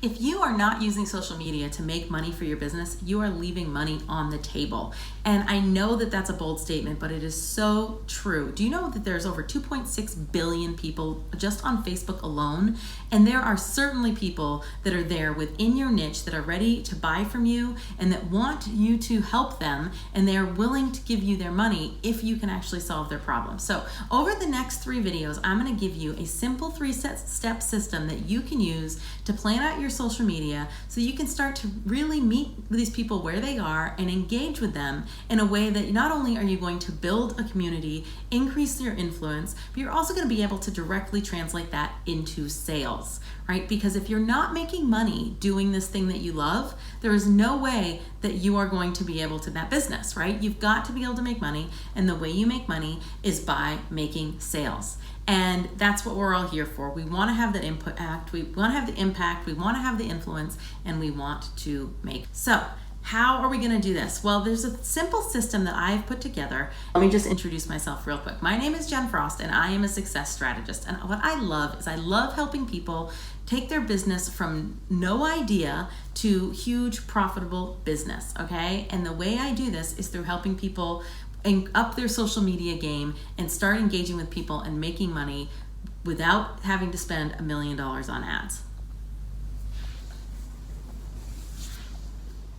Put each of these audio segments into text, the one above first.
If you are not using social media to make money for your business, you are leaving money on the table. And I know that that's a bold statement, but it is so true. Do you know that there's over 2.6 billion people just on Facebook alone? And there are certainly people that are there within your niche that are ready to buy from you and that want you to help them, and they're willing to give you their money if you can actually solve their problem. So over the next 3 videos, I'm going to give you a simple 3-step system that you can use to plan out your social media so you can start to really meet these people where they are and engage with them in a way that not only are you going to build a community, increase your influence, but you're also going to be able to directly translate that into sales, right? Because if you're not making money doing this thing that you love, there is no way that you are going to be able to that business, right? You've got to be able to make money, and the way you make money is by making sales. And that's what we're all here for. We want to have that impact, we want to have the impact, we want to have the influence, and we want to make. So how are we going to do this? Well, there's a simple system that I've put together. Let me just introduce myself real quick. My name is Jen Frost, and I am a success strategist. And what I love is I love helping people take their business from no idea to huge profitable business, okay? And the way I do this is through helping people up their social media game and start engaging with people and making money without having to spend $1 million on ads.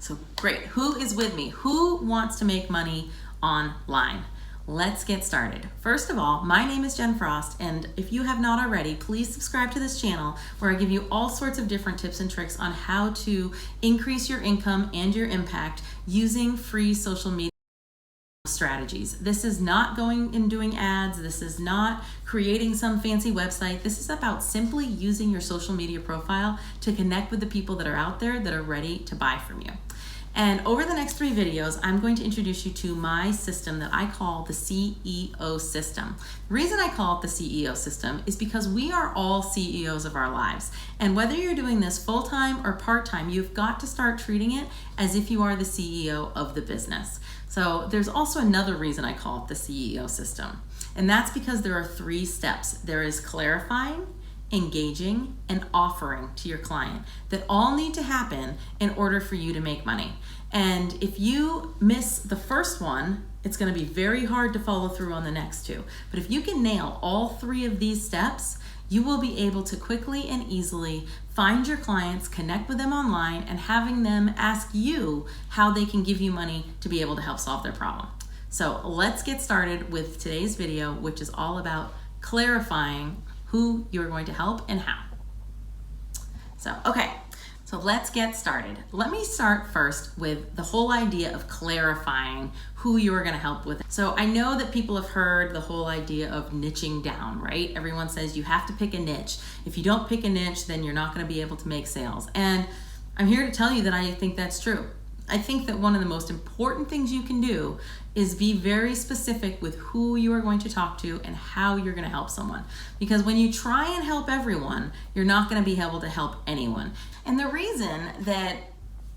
So great, who is with me? Who wants to make money online? Let's get started. First of all, my name is Jen Frost, and if you have not already, please subscribe to this channel where I give you all sorts of different tips and tricks on how to increase your income and your impact using free social media strategies. This is not going and doing ads. This is not creating some fancy website. This is about simply using your social media profile to connect with the people that are out there that are ready to buy from you. And over the next 3 videos, I'm going to introduce you to my system that I call the CEO system. The reason I call it the CEO system is because we are all CEOs of our lives. And whether you're doing this full-time or part-time, you've got to start treating it as if you are the CEO of the business. So there's also another reason I call it the CEO system. And that's because there are 3 steps. There is clarifying, engaging, and offering to your client that all need to happen in order for you to make money. And if you miss the first one, it's going to be very hard to follow through on the next 2. But if you can nail all 3 of these steps, you will be able to quickly and easily find your clients, connect with them online, and having them ask you how they can give you money to be able to help solve their problem. So let's get started with today's video, which is all about clarifying who you're going to help and how. So let's get started. Let me start first with the whole idea of clarifying who you're going to help with. So I know that people have heard the whole idea of niching down, right? Everyone says you have to pick a niche. If you don't pick a niche, then you're not going to be able to make sales. And I'm here to tell you that I think that's true. I think that one of the most important things you can do is be very specific with who you are going to talk to and how you're going to help someone. Because when you try and help everyone, you're not going to be able to help anyone. And the reason that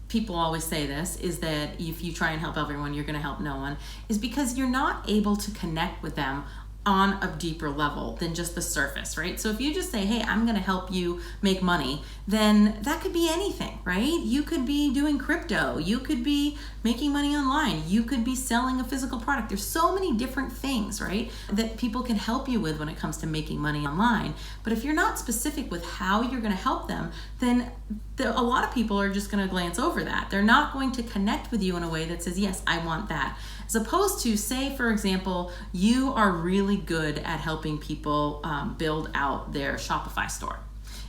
people always say this is that if you try and help everyone, you're going to help no one, is because you're not able to connect with them on a deeper level than just the surface, right? So if you just say, hey, I'm going to help you make money, then that could be anything, right? You could be doing crypto, you could be making money online, you could be selling a physical product. There's so many different things, right, that people can help you with when it comes to making money online. But if you're not specific with how you're going to help them, then a lot of people are just going to glance over that. They're not going to connect with you in a way that says, yes, I want that. As opposed to, say, for example, you are really good at helping people build out their Shopify store.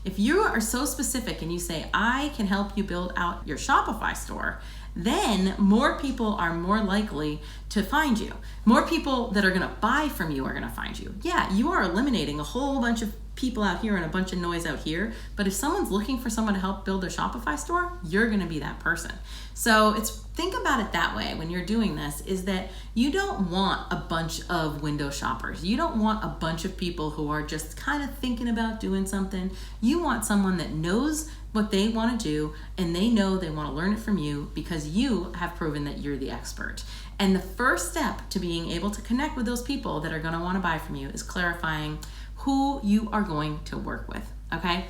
If you are so specific and you say, I can help you build out your Shopify store, then more people are more likely to find you. More people that are going to buy from you are going to find you. Yeah, you are eliminating a whole bunch of people out here and a bunch of noise out here, but if someone's looking for someone to help build their Shopify store, you're going to be that person. So think about it that way when you're doing this, is that you don't want a bunch of window shoppers. You don't want a bunch of people who are just kind of thinking about doing something. You want someone that knows what they want to do, and they know they want to learn it from you because you have proven that you're the expert. And the first step to being able to connect with those people that are going to want to buy from you is clarifying who you are going to work with, okay?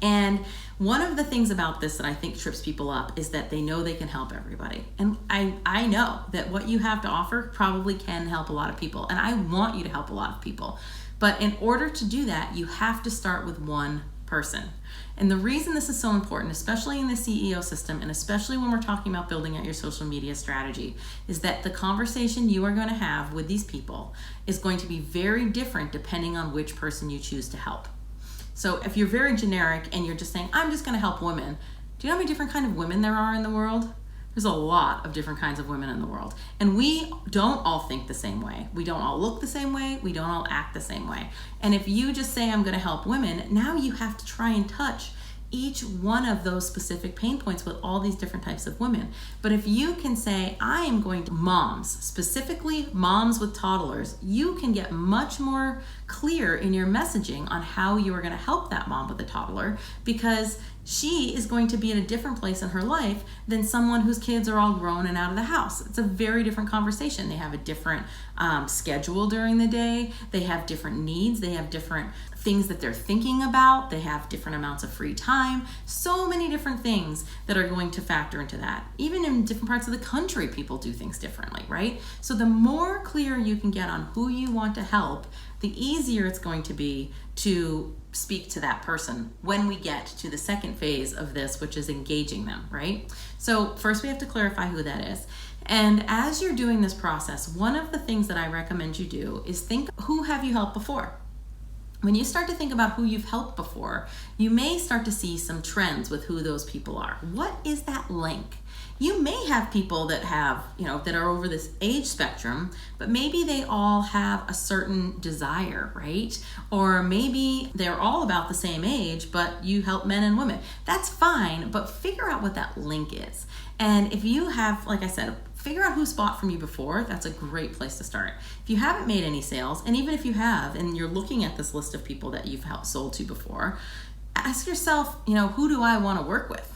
And One of the things about this that I think trips people up is that they know they can help everybody. And I know that what you have to offer probably can help a lot of people. And I want you to help a lot of people. But in order to do that, you have to start with one person. And the reason this is so important, especially in the CEO system, and especially when we're talking about building out your social media strategy, is that the conversation you are going to have with these people is going to be very different depending on which person you choose to help. So if you're very generic and you're just saying, I'm just going to help women, do you know how many different kind of women there are in the world? There's a lot of different kinds of women in the world. And we don't all think the same way. We don't all look the same way. We don't all act the same way. And if you just say, I'm going to help women, now you have to try and touch each one of those specific pain points with all these different types of women. But if you can say, I am going to moms, specifically moms with toddlers, you can get much more clear in your messaging on how you are going to help that mom with a toddler, because she is going to be in a different place in her life than someone whose kids are all grown and out of the house. It's a very different conversation. They have a different schedule during the day. They have different needs. They have different things that they're thinking about. They have different amounts of free time. So many different things that are going to factor into that. Even in different parts of the country, people do things differently, right? So the more clear you can get on who you want to help, the easier it's going to be to speak to that person when we get to the second phase of this, which is engaging them, right? So first we have to clarify who that is. And as you're doing this process, one of the things that I recommend you do is think, who have you helped before? When you start to think about who you've helped before, you may start to see some trends with who those people are. What is that link? You may have people that have, that are over this age spectrum, but maybe they all have a certain desire, right? Or maybe they're all about the same age, but you help men and women. That's fine, but figure out what that link is. And if you have, like I said, figure out who's bought from you before. That's a great place to start. If you haven't made any sales, and even if you have, and you're looking at this list of people that you've helped sold to before, ask yourself, who do I want to work with?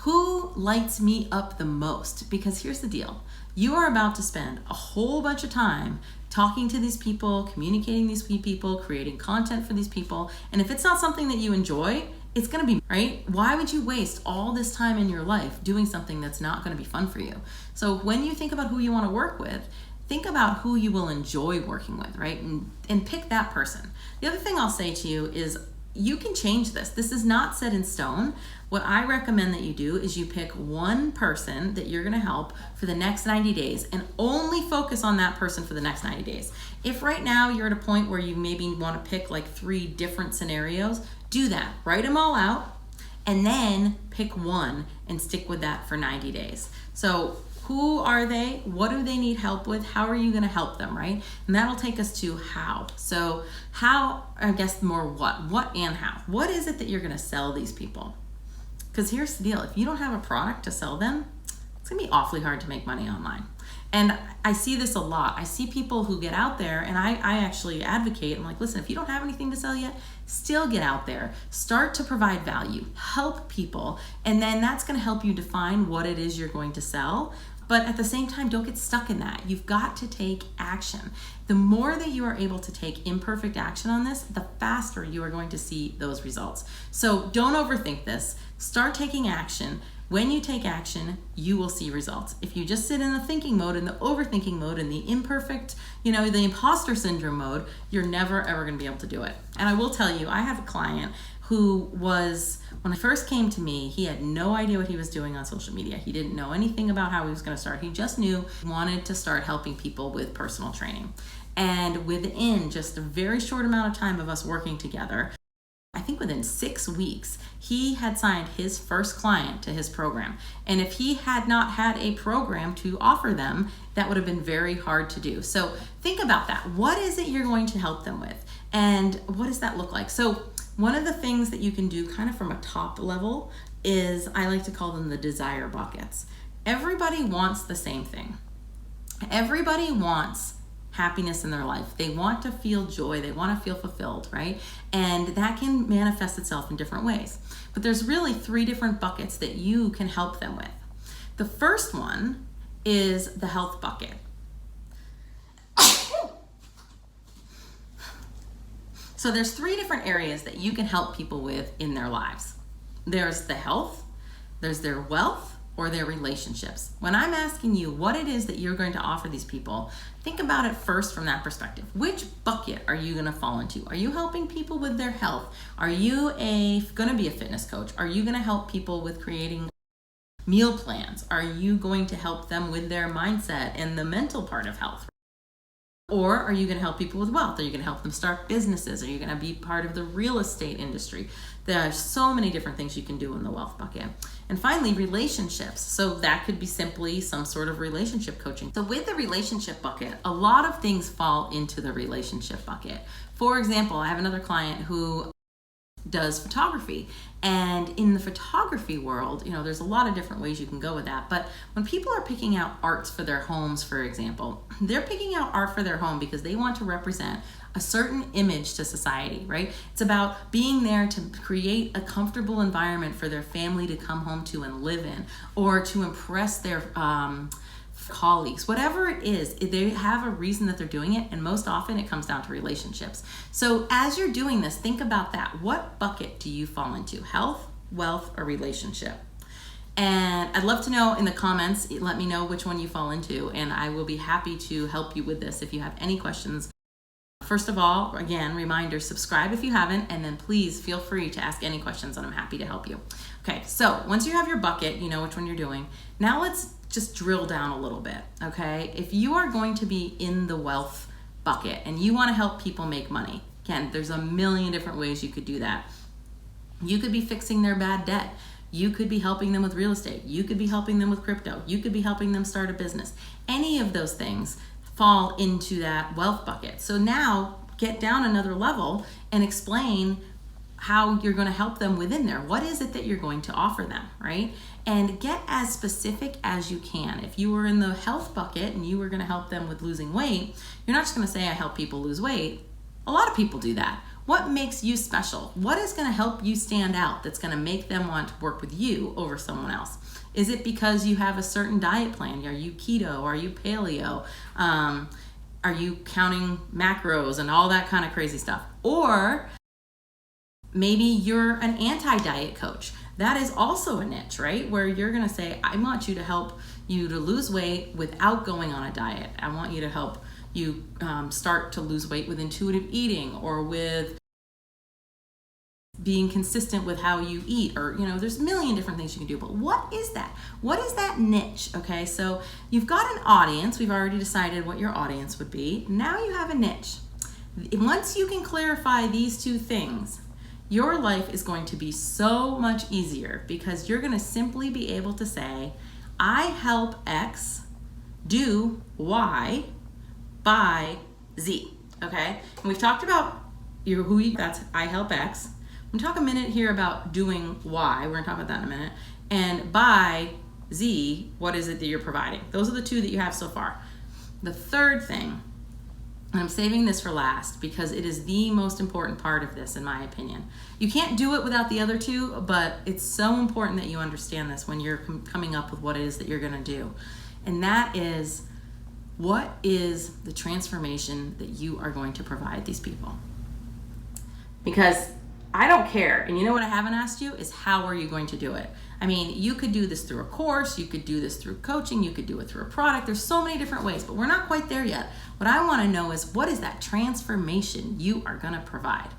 Who lights me up the most? Because here's the deal. You are about to spend a whole bunch of time talking to these people, communicating these people, creating content for these people. And if it's not something that you enjoy, it's going to be, right? Why would you waste all this time in your life doing something that's not going to be fun for you? So when you think about who you want to work with, think about who you will enjoy working with, right? And pick that person. The other thing I'll say to you is you can change this. This is not set in stone. What I recommend that you do is you pick one person that you're going to help for the next 90 days and only focus on that person for the next 90 days. If right now you're at a point where you maybe want to pick like 3 different scenarios, do that. Write them all out and then pick one and stick with that for 90 days. So who are they? What do they need help with? How are you going to help them, right? And that'll take us to how. So how, I guess more what and how. What is it that you're going to sell these people? Because here's the deal. If you don't have a product to sell them, it's going to be awfully hard to make money online. And I see this a lot. I see people who get out there, and I actually advocate. I'm like, listen, if you don't have anything to sell yet, still get out there. Start to provide value. Help people. And then that's going to help you define what it is you're going to sell. But at the same time, don't get stuck in that. You've got to take action. The more that you are able to take imperfect action on this, the faster you are going to see those results. So don't overthink this. Start taking action. When you take action, you will see results. If you just sit in the thinking mode, in the overthinking mode, in the imperfect, the imposter syndrome mode, you're never ever going to be able to do it. And I will tell you, I have a client who was, when he first came to me, he had no idea what he was doing on social media. He didn't know anything about how he was going to start. He just knew he wanted to start helping people with personal training. And within just a very short amount of time of us working together, I think within 6 weeks, he had signed his first client to his program. And if he had not had a program to offer them, that would have been very hard to do. So think about that. What is it you're going to help them with? And what does that look like? So one of the things that you can do kind of from a top level is, I like to call them the desire buckets. Everybody wants the same thing. Everybody wants happiness in their life. They want to feel joy. They want to feel fulfilled, right? And that can manifest itself in different ways. But there's really 3 different buckets that you can help them with. The first one is the health bucket. So there's 3 different areas that you can help people with in their lives. There's the health, there's their wealth, or their relationships. When I'm asking you what it is that you're going to offer these people, think about it first from that perspective. Which bucket are you going to fall into? Are you helping people with their health? Are you going to be a fitness coach? Are you going to help people with creating meal plans? Are you going to help them with their mindset and the mental part of health? Or are you going to help people with wealth? Are you going to help them start businesses? Are you going to be part of the real estate industry? There are so many different things you can do in the wealth bucket. And finally, relationships. So that could be simply some sort of relationship coaching. So with the relationship bucket, a lot of things fall into the relationship bucket. For example, I have another client who does photography, and in the photography world, there's a lot of different ways you can go with that. But when people are picking out arts for their homes, for example, they're picking out art for their home because they want to represent a certain image to society, right? It's about being there to create a comfortable environment for their family to come home to and live in, or to impress their colleagues. Whatever it is, they have a reason that they're doing it, and most often it comes down to relationships. So as you're doing this, think about that. What bucket do you fall into? Health, wealth, or relationship? And I'd love to know in the comments, let me know which one you fall into, and I will be happy to help you with this if you have any questions. First of all, again, reminder, subscribe if you haven't, and then please feel free to ask any questions and I'm happy to help you. Okay, so once you have your bucket, you know which one you're doing. Now let's just drill down a little bit, okay? If you are going to be in the wealth bucket and you want to help people make money, again, there's a million different ways you could do that. You could be fixing their bad debt. You could be helping them with real estate. You could be helping them with crypto. You could be helping them start a business. Any of those things fall into that wealth bucket. So now get down another level and explain how you're going to help them within there. What is it that you're going to offer them, right? And get as specific as you can. If you were in the health bucket and you were going to help them with losing weight, you're not just going to say, I help people lose weight. A lot of people do that. What makes you special? What is going to help you stand out that's going to make them want to work with you over someone else? Is it because you have a certain diet plan? Are you keto? Are you paleo? Are you counting macros and all that kind of crazy stuff? Or maybe you're an anti-diet coach. That is also a niche, right? Where you're going to say, I want you to help you to lose weight without going on a diet. I want you to help you start to lose weight with intuitive eating, or with being consistent with how you eat, or there's a million different things you can do. But what is that? What is that niche? Okay, so you've got an audience. We've already decided what your audience would be. Now you have a niche. Once you can clarify these two things, your life is going to be so much easier, because you're going to simply be able to say, I help X do Y by Z. Okay, and we've talked about that's I help X. I'm going to talk a minute here about doing Y. We're going to talk about that in a minute. And by Z, what is it that you're providing? Those are the two that you have so far. The third thing, and I'm saving this for last because it is the most important part of this, in my opinion. You can't do it without the other two, but it's so important that you understand this when you're coming up with what it is that you're going to do. And that is, what is the transformation that you are going to provide these people? Because I don't care. And you know what I haven't asked you is, how are you going to do it? I mean, you could do this through a course, you could do this through coaching, you could do it through a product. There's so many different ways, but we're not quite there yet. What I want to know is, what is that transformation you are going to provide?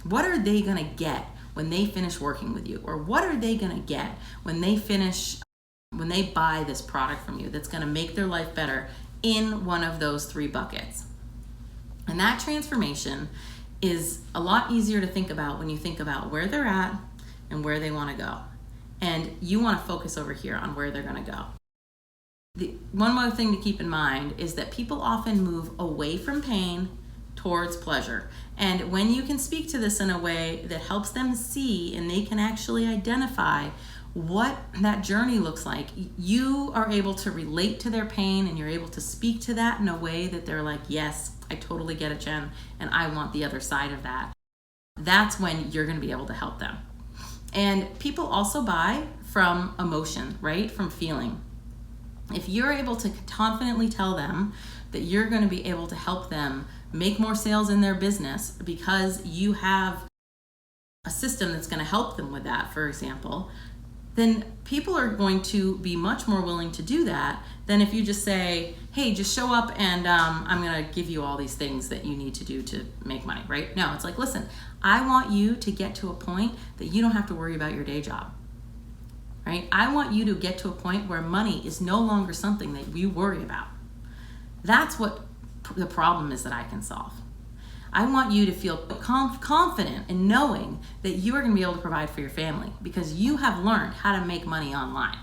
What are they going to get when they finish working with you? Or what are they going to get when they buy this product from you that's going to make their life better in one of those three buckets? And that transformation is a lot easier to think about when you think about where they're at and where they want to go. And you want to focus over here on where they're going to go. One more thing to keep in mind is that people often move away from pain towards pleasure. And when you can speak to this in a way that helps them see, and they can actually identify what that journey looks like, you are able to relate to their pain, and you're able to speak to that in a way that they're like, yes, I totally get it, Jen, and I want the other side of that. That's when you're going to be able to help them. And people also buy from emotion, right? From feeling. If you're able to confidently tell them that you're going to be able to help them make more sales in their business because you have a a system that's going to help them with that, for example, then people are going to be much more willing to do that than if you just say, hey, just show up and I'm going to give you all these things that you need to do to make money, right? No, it's like, listen, I want you to get to a point that you don't have to worry about your day job, right? I want you to get to a point where money is no longer something that you worry about. That's what the problem is that I can solve. I want you to feel confident in knowing that you are going to be able to provide for your family because you have learned how to make money online.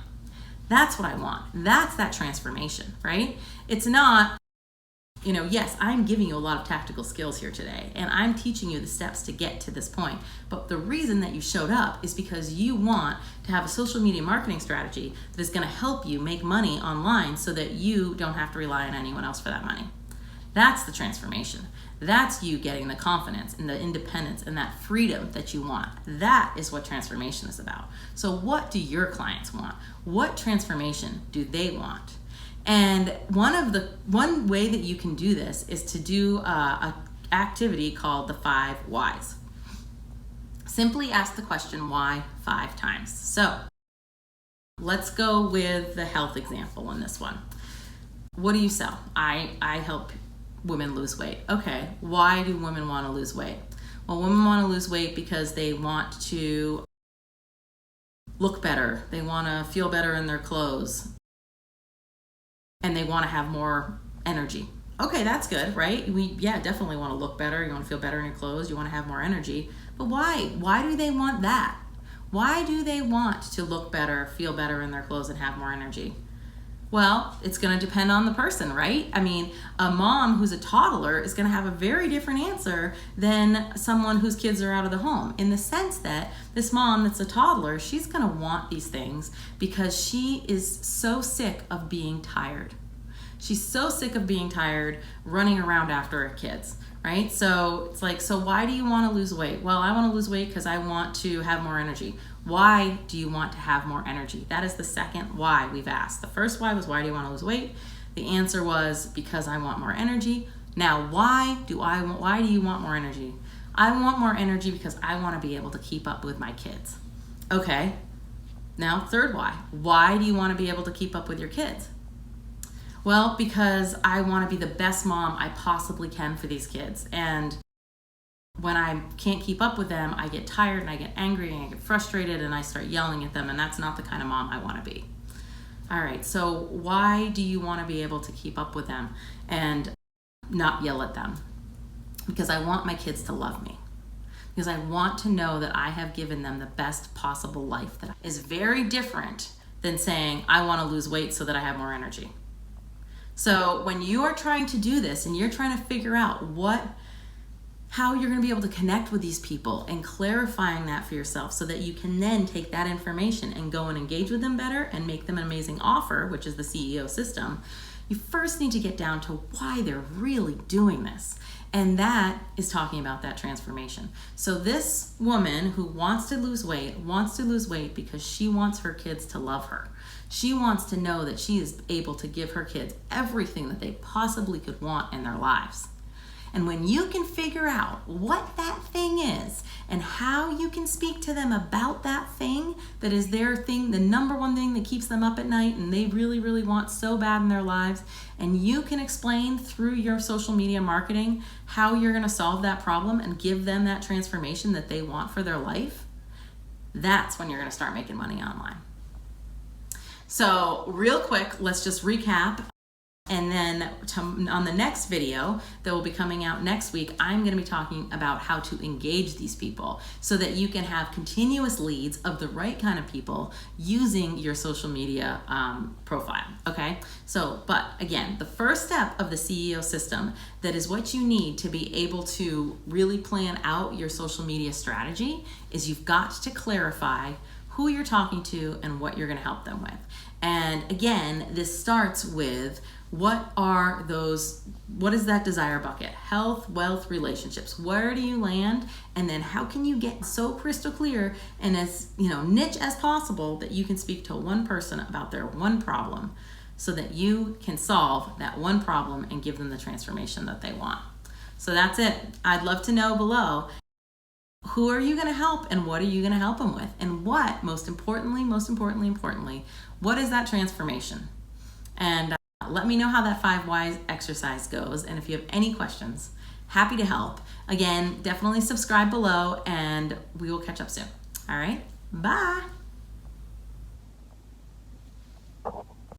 That's what I want. That's that transformation, right? It's not, yes, I'm giving you a lot of tactical skills here today, and I'm teaching you the steps to get to this point. But the reason that you showed up is because you want to have a social media marketing strategy that is going to help you make money online so that you don't have to rely on anyone else for that money. That's the transformation. That's you getting the confidence and the independence and that freedom that you want. That is what transformation is about. So what do your clients want? What transformation do they want? And one way that you can do this is to do a activity called the 5 whys. Simply ask the question why 5 times. So let's go with the health example in this one. What do you sell? I help women lose weight. Okay, why do women want to lose weight? Well, women want to lose weight because they want to look better. They want to feel better in their clothes. And they want to have more energy. Okay, that's good, right? We definitely want to look better. You want to feel better in your clothes. You want to have more energy. But why? Why do they want that? Why do they want to look better, feel better in their clothes, and have more energy? Well, it's going to depend on the person, right? I mean, a mom who's a toddler is going to have a very different answer than someone whose kids are out of the home, in the sense that this mom that's a toddler, she's going to want these things because she is so sick of being tired. She's so sick of being tired running around after her kids, right? So it's like, so why do you want to lose weight? Well, I want to lose weight because I want to have more energy. Why do you want to have more energy? That is the second why we've asked. The first why was, why do you want to lose weight? The answer was, because I want more energy. Now, why do you want more energy? I want more energy because I want to be able to keep up with my kids. Okay. Now, third why. Why do you want to be able to keep up with your kids? Well, because I want to be the best mom I possibly can for these kids. And when I can't keep up with them, I get tired and I get angry and I get frustrated and I start yelling at them, and that's not the kind of mom I want to be. All right, so why do you want to be able to keep up with them and not yell at them? Because I want my kids to love me. Because I want to know that I have given them the best possible life. That is very different than saying, I want to lose weight so that I have more energy. So when you are trying to do this and you're trying to figure out how you're going to be able to connect with these people and clarifying that for yourself so that you can then take that information and go and engage with them better and make them an amazing offer, which is the CEO system, you first need to get down to why they're really doing this. And that is talking about that transformation. So this woman who wants to lose weight because she wants her kids to love her. She wants to know that she is able to give her kids everything that they possibly could want in their lives. And when you can figure out what that thing is and how you can speak to them about that thing that is their thing, the number one thing that keeps them up at night and they really, really want so bad in their lives, and you can explain through your social media marketing how you're going to solve that problem and give them that transformation that they want for their life, that's when you're going to start making money online. So real quick, let's just recap. And then on the next video that will be coming out next week, I'm going to be talking about how to engage these people so that you can have continuous leads of the right kind of people using your social media profile. Okay. So, but again, the first step of the CEO system, that is what you need to be able to really plan out your social media strategy, is you've got to clarify who you're talking to and what you're going to help them with. And again, this starts with what is that desire bucket? Health, wealth, relationships. Where do you land? And then how can you get so crystal clear and as niche as possible that you can speak to one person about their one problem so that you can solve that one problem and give them the transformation that they want. So that's it. I'd love to know below who are you going to help and what are you going to help them with? And what, most importantly, what is that transformation? And let me know how that 5 whys exercise goes. And if you have any questions, happy to help. Again, definitely subscribe below and we will catch up soon. All right, bye.